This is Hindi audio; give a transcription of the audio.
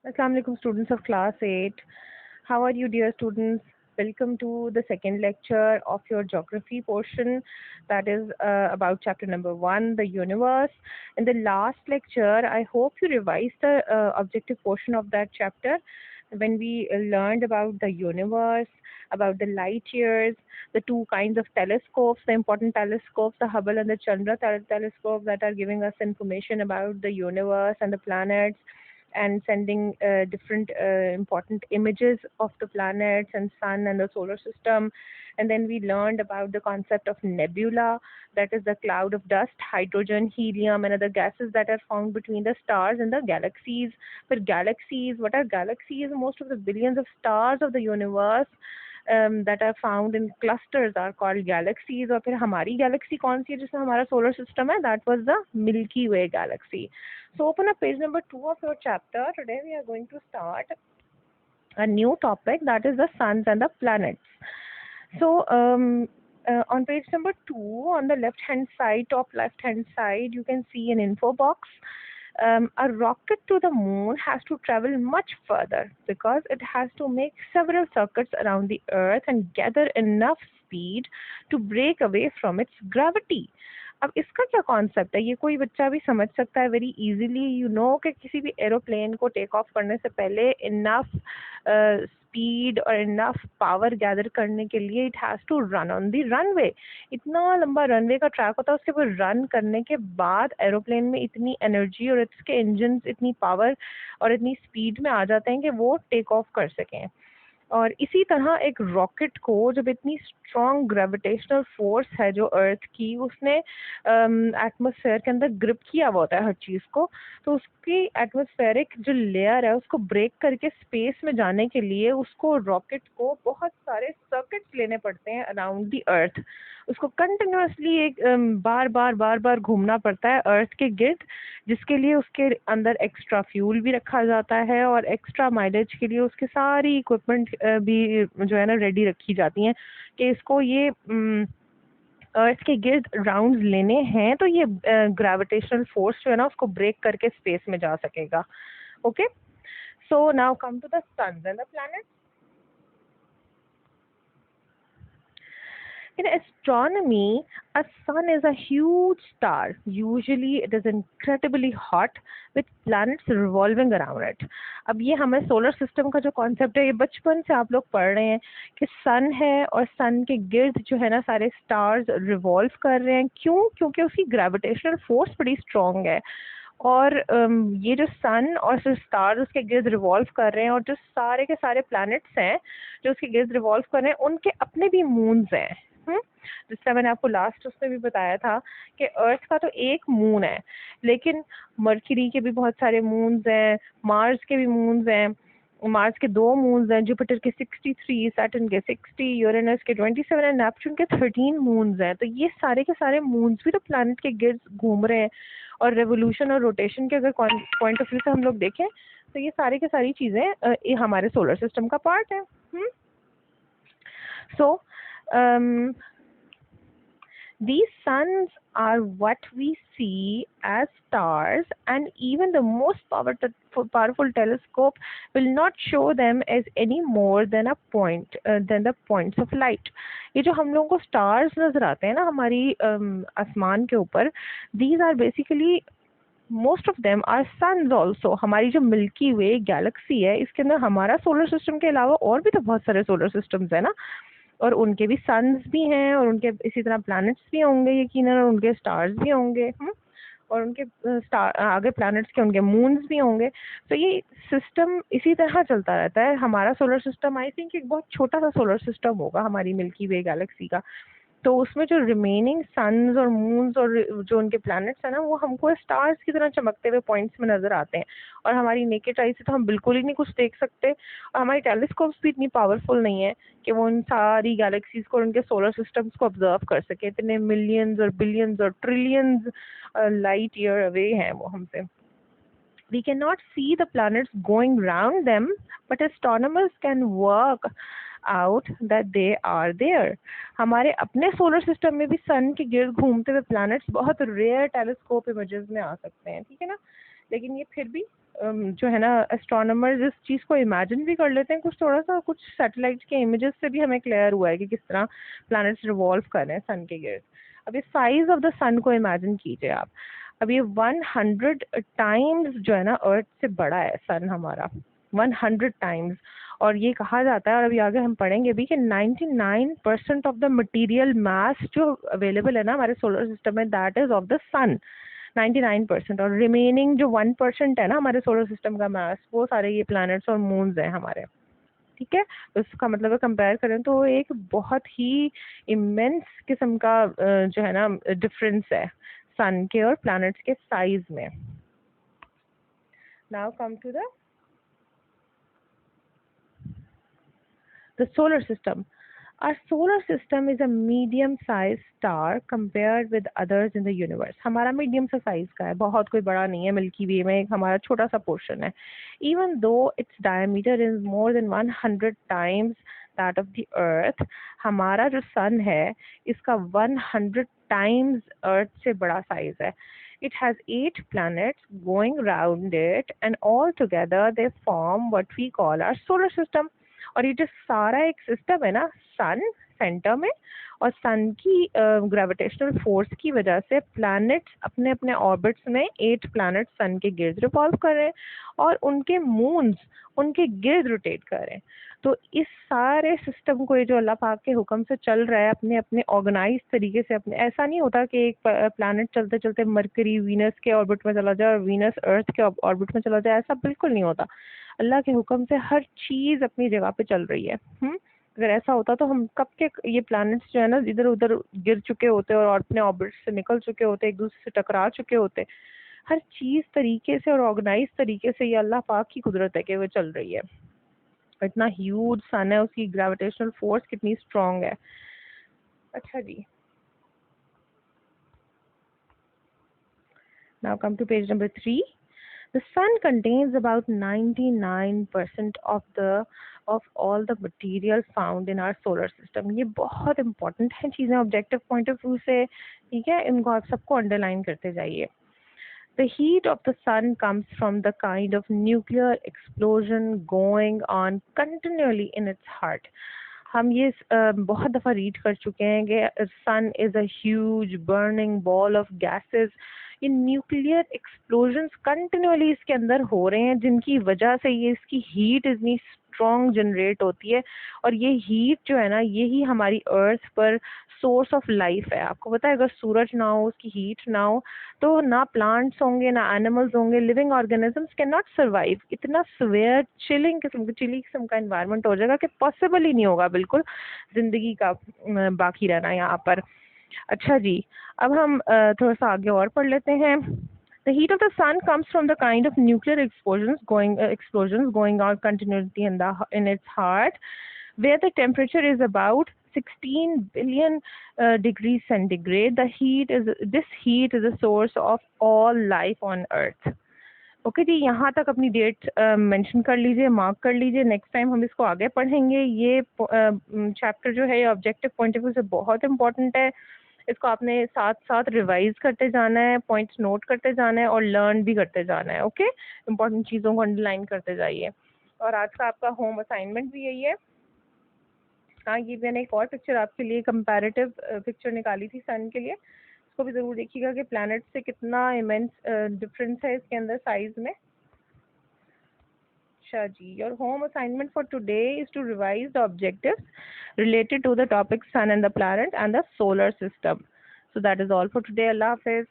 Assalamu alaikum students of class 8. How are you dear students? Welcome to the second lecture of your geography portion, that is about chapter number 1, the universe. In the last lecture, I hope you revised the objective portion of that chapter when we learned about the universe, about the light years, the two kinds of telescopes, the important telescopes, the Hubble and the Chandra telescope that are giving us information about the universe and the planets and sending different important images of the planets and sun and the solar system. And then we learned about the concept of nebula, that is the cloud of dust, hydrogen, helium, and other gases that are found between the stars and the galaxies. But galaxies, what are galaxies? Most of the billions of stars of the universe that are found in clusters are called galaxies. और फिर हमारी galaxy कौन सी है जिसमें हमारा solar system है? That was the Milky Way galaxy. So open up page number 2 of your chapter. Today we are going to start a new topic, that is the suns and the planets. So on page number 2, on the left hand side, top left hand side, you can see an info box. A rocket to the moon has to travel much further because it has to make several circuits around the earth and gather enough speed to break away from its gravity. अब इसका क्या कॉन्सेप्ट है, ये कोई बच्चा भी समझ सकता है वेरी इजीली. यू नो कि किसी भी एरोप्लेन को टेक ऑफ करने से पहले इनफ स्पीड और इनफ पावर गैदर करने के लिए it has to run on the runway. इतना लंबा रनवे का ट्रैक होता है, उसके ऊपर रन करने के बाद एरोप्लेन में इतनी एनर्जी और इसके इंजन इतनी पावर और इतनी स्पीड में आ जाते हैं कि वो टेक ऑफ कर सकें. और इसी तरह एक रॉकेट को जब इतनी स्ट्रॉन्ग ग्रेविटेशनल फोर्स है जो अर्थ की, उसने एटमॉस्फेयर के अंदर ग्रिप किया हुआ होता है हर चीज़ को, तो उसकी एटमॉस्फेरिक जो लेयर है उसको ब्रेक करके स्पेस में जाने के लिए उसको रॉकेट को बहुत सारे सर्किट्स लेने पड़ते हैं अराउंड द अर्थ. उसको कंटिन्यूसली एक बार बार घूमना पड़ता है अर्थ के गिर्द, जिसके लिए उसके अंदर एक्स्ट्रा फ्यूल भी रखा जाता है और एक्स्ट्रा माइलेज के लिए उसके सारी इक्विपमेंट भी जो है ना रेडी रखी जाती हैं कि इसको ये अर्थ के गिर्द राउंड्स लेने हैं, तो ये ग्रेविटेशनल फोर्स जो है ना उसको ब्रेक करके स्पेस में जा सकेगा. Okay, so now come to the suns and the planets. In astronomy, a sun is a huge star. Usually it is incredibly hot with planets revolving around it. अब ये हमें सोलर सिस्टम का जो कॉन्सेप्ट है ये बचपन से आप लोग पढ़ रहे हैं कि सन है और सन के गिर्द जो है ना सारे स्टार्स रिवॉल्व कर रहे हैं. क्यों? क्योंकि उसकी ग्रेविटेशनल फोर्स बड़ी स्ट्रॉन्ग है. और ये जो सन और स्टार्स उसके गिर्द रिवॉल्व कर रहे हैं और जो सारे के सारे प्लैनेट्स हैं जो उसके गिर्द रिवॉल्व कर रहे हैं उनके अपने भी मून्स हैं. जिससे मैंने आपको लास्ट उसमें भी बताया था कि अर्थ का तो एक मून है, लेकिन मर्क्यूरी के भी बहुत सारे मून्स हैं, मार्स के भी मून्स हैं. मार्स के 2 मून्स हैं, जुपिटर के 63, सैटर्न के 60, यूरेनस के 27 एंड नेपच्यून के 13 मून्स हैं. तो ये सारे के सारे मून्स भी तो प्लैनेट के गिर्द घूम रहे हैं. और रेवोल्यूशन और रोटेशन के अगर पॉइंट ऑफ व्यू से हम लोग देखें तो ये सारी की सारी चीज़ें हमारे सोलर सिस्टम का पार्ट है. सो these suns are what we see as stars, and even the most powerful telescope will not show them as any more than a point than the points of light. ये जो हम लोगों को stars नजर आते हैं ना हमारी आसमान के ऊपर, these are basically most of them are suns also. हमारी जो मिल्की वे गैलेक्सी है इसके अंदर हमारा सोलर सिस्टम के अलावा और भी तो बहुत सारे सोलर सिस्टम्स है ना, और उनके भी सन्स भी हैं और उनके इसी तरह प्लैनेट्स भी होंगे यकीनन, और उनके स्टार्स भी होंगे. और उनके स्टार आगे प्लैनेट्स के उनके मून्स भी होंगे. तो ये सिस्टम इसी तरह चलता रहता है. हमारा सोलर सिस्टम आई थिंक एक बहुत छोटा सा सोलर सिस्टम होगा हमारी मिल्की वे गैलेक्सी का. तो उसमें जो रिमेनिंग सन्स और मून्स और जो उनके प्लैनेट्स हैं ना वो हमको स्टार्स की तरह चमकते हुए पॉइंट्स में नजर आते हैं. और हमारी नेकेड आई से तो हम बिल्कुल ही नहीं कुछ देख सकते, और हमारी टेलीस्कोप्स भी इतनी पावरफुल नहीं है कि वो उन सारी गैलेक्सीज को और उनके सोलर सिस्टम्स को ऑब्जर्व कर सके. इतने मिलियंस और बिलियंस और ट्रिलियंस लाइट ईयर अवे हैं वो हमसे. We cannot see the planets going round them, but astronomers can work out that they are there. हमारे अपने सोलर सिस्टम में भी सन के गिर्द घूमते हुए प्लैनेट्स बहुत रेयर टेलीस्कोप इमेजेस में आ सकते हैं, ठीक है ना. लेकिन ये फिर भी जो है ना एस्ट्रोनॉमर्स इस चीज़ को इमेजिन भी कर लेते हैं, कुछ थोड़ा सा कुछ सैटेलाइट के इमेजेस से भी हमें क्लियर हुआ है कि किस तरह प्लैनेट्स रिवॉल्व कर रहे हैं सन के गिर्द। अब इस साइज ऑफ द सन को इमेजिन कीजिए आप। अब ये 100 टाइम्स जो है ना अर्थ से बड़ा है सन हमारा, 100 टाइम्स। और ये कहा जाता है, और अभी आगे हम पढ़ेंगे भी, कि 99% ऑफ द मटेरियल मास जो अवेलेबल है ना हमारे सोलर सिस्टम में, दैट इज ऑफ द सन, 99%। और रिमेनिंग जो 1% है ना हमारे सोलर सिस्टम का मास, वो सारे ये प्लैनेट्स और मून्स हैं हमारे। ठीक है, तो इसका मतलब कंपेयर करें तो एक बहुत ही इमेंस किस्म का जो है ना डिफरेंस है सन के और प्लैनेट्स के साइज में। Now come to the solar system. Our solar system is a medium-sized star compared with others in the universe. हमारा मीडियम सा साइज का है, बहुत कोई बड़ा नहीं है। मिल्की वे में एक हमारा छोटा सा पोर्शन है। Even though its diameter is more than 100 times that of the Earth, हमारा जो सन है इसका 100 times Earth से बड़ा साइज है। It has 8 planets going around it, and all together they form what we call our solar system. और ये जो सारा एक सिस्टम है ना, सन सेंटर में, और सन की ग्रेविटेशनल फोर्स की वजह से प्लैनेट्स अपने अपने ऑर्बिट्स में 8 प्लैनेट्स सन के गिर्द रिवॉल्व कर रहे हैं और उनके मून्स उनके गिर्द रोटेट कर रहे हैं। तो इस सारे सिस्टम को ये जो अल्लाह पाक के हुक्म से चल रहा है अपने अपने ऑर्गेनाइज तरीके से, अपने, ऐसा नहीं होता कि एक प्लैनेट चलते चलते मरकरी वीनस के ऑर्बिट में चला जाए और वीनस अर्थ के ऑर्बिट में चला जाए, ऐसा बिल्कुल नहीं होता। अल्लाह के हुक्म से हर चीज अपनी जगह पे चल रही है। अगर ऐसा होता तो हम कब के ये प्लैनेट्स जो है ना इधर उधर गिर चुके होते और अपने ऑर्बिट से निकल चुके होते, एक दूसरे से टकरा चुके होते। हर चीज तरीके से और ऑर्गेनाइज तरीके से ये अल्लाह पाक की कुदरत है कि वो चल रही है। इतना ह्यूज सन है, उसकी ग्रेविटेशनल फोर्स कितनी स्ट्रांग है। अच्छा जी, now come to page number 3. The sun contains about 99% of all the material found in our solar system. ये बहुत important है चीज़ें ऑब्जेक्टिव पॉइंट ऑफ व्यू से। ठीक है, इनको आप सबको अंडरलाइन करते जाइए। The heat of the sun comes from the kind of nuclear explosion going on continually in its heart. हम ये बहुत दफ़ा रीड कर चुके हैं कि sun is a huge burning ball of gases. ये न्यूक्लियर एक्सप्लोजन्स कंटिन्यूअली इसके अंदर हो रहे हैं, जिनकी वजह से ये इसकी हीट इतनी स्ट्रॉन्ग जनरेट होती है। और ये हीट जो है ना, यही हमारी अर्थ पर सोर्स ऑफ लाइफ है। आपको पता है, अगर सूरज ना हो, उसकी हीट ना हो, तो ना प्लांट्स होंगे ना एनिमल्स होंगे, living organisms can not survive. इतना स्वेयर चिली किस्म का एनवायरनमेंट हो जाएगा कि पॉसिबल ही नहीं होगा बिल्कुल जिंदगी का बाकी रहना यहाँ पर। अच्छा जी, अब हम थोड़ा सा आगे और पढ़ लेते हैं। The heat of the sun comes from the kind of nuclear explosions going on continuously in its heart, where the temperature is about 16 billion degrees centigrade. This heat is the source of all life on Earth. Okay जी, यहाँ तक अपनी डेट मेंशन कर लीजिए, मार्क कर लीजिए। नेक्स्ट टाइम हम इसको आगे पढ़ेंगे। ये चैप्टर जो है ये ऑब्जेक्टिव पॉइंट ऑफ व्यू से बहुत इंपॉर्टेंट है। इसको आपने साथ साथ रिवाइज करते जाना है, पॉइंट्स नोट करते जाना है और लर्न भी करते जाना है। ओके, इंपॉर्टेंट चीज़ों को अंडरलाइन करते जाइए। और आज का आपका होम असाइनमेंट भी यही है। हाँ, ये मैंने एक और पिक्चर आपके लिए कंपैरेटिव पिक्चर निकाली थी सन के लिए, इसको भी ज़रूर देखिएगा कि प्लैनेट से कितना इमेंस डिफरेंस है इसके अंदर साइज में। अच्छा जी, your home assignment for today is to revise the objectives related to the topic sun and the planet and the solar system. So that is all for today. Allah Hafiz.